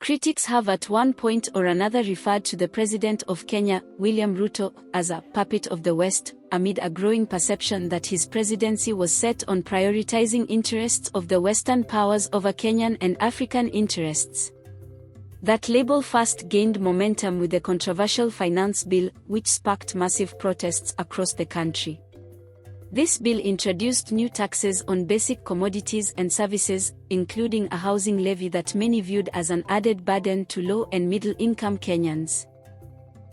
Critics have at one point or another referred to the President of Kenya, William Ruto, as a puppet of the West, amid a growing perception that his presidency was set on prioritizing interests of the Western powers over Kenyan and African interests. That label first gained momentum with the controversial finance bill, which sparked massive protests across the country. This bill introduced new taxes on basic commodities and services, including a housing levy that many viewed as an added burden to low- and middle-income Kenyans.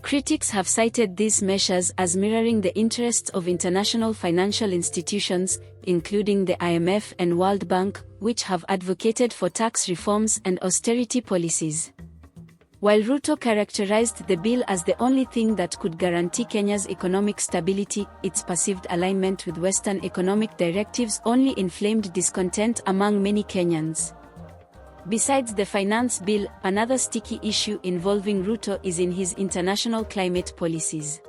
Critics have cited these measures as mirroring the interests of international financial institutions, including the IMF and World Bank, which have advocated for tax reforms and austerity policies. While Ruto characterized the bill as the only thing that could guarantee Kenya's economic stability, its perceived alignment with Western economic directives only inflamed discontent among many Kenyans. Besides the finance bill, another sticky issue involving Ruto is in his international climate policies.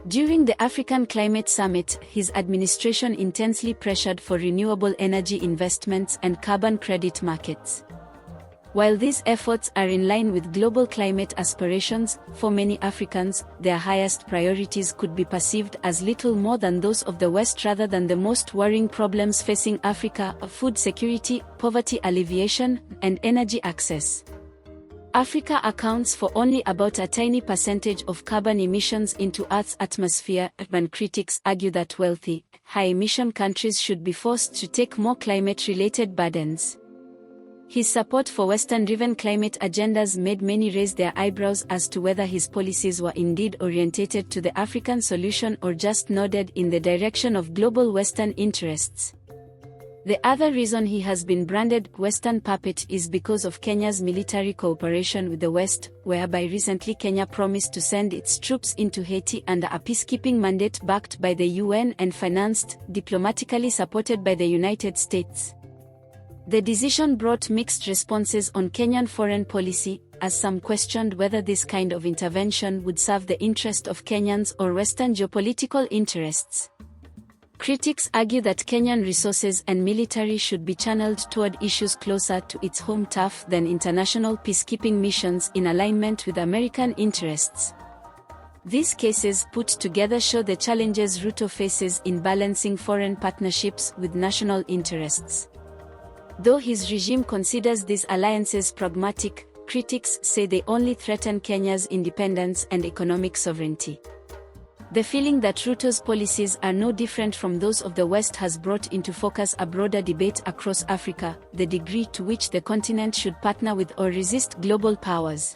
During the African Climate Summit, his administration intensely pressured for renewable energy investments and carbon credit markets. While these efforts are in line with global climate aspirations, for many Africans, their highest priorities could be perceived as little more than those of the West rather than the most worrying problems facing Africa: food security, poverty alleviation, and energy access. Africa accounts for only about a tiny percentage of carbon emissions into Earth's atmosphere, and critics argue that wealthy, high-emission countries should be forced to take more climate-related burdens. His support for Western-driven climate agendas made many raise their eyebrows as to whether his policies were indeed oriented to the African solution or just nodded in the direction of global Western interests. The other reason he has been branded Western puppet is because of Kenya's military cooperation with the West, whereby recently Kenya promised to send its troops into Haiti under a peacekeeping mandate backed by the UN and financed, diplomatically supported by the United States. The decision brought mixed responses on Kenyan foreign policy, as some questioned whether this kind of intervention would serve the interest of Kenyans or Western geopolitical interests. Critics argue that Kenyan resources and military should be channeled toward issues closer to its home turf than international peacekeeping missions in alignment with American interests. These cases put together show the challenges Ruto faces in balancing foreign partnerships with national interests. Though his regime considers these alliances pragmatic, critics say they only threaten Kenya's independence and economic sovereignty. The feeling that Ruto's policies are no different from those of the West has brought into focus a broader debate across Africa: the degree to which the continent should partner with or resist global powers.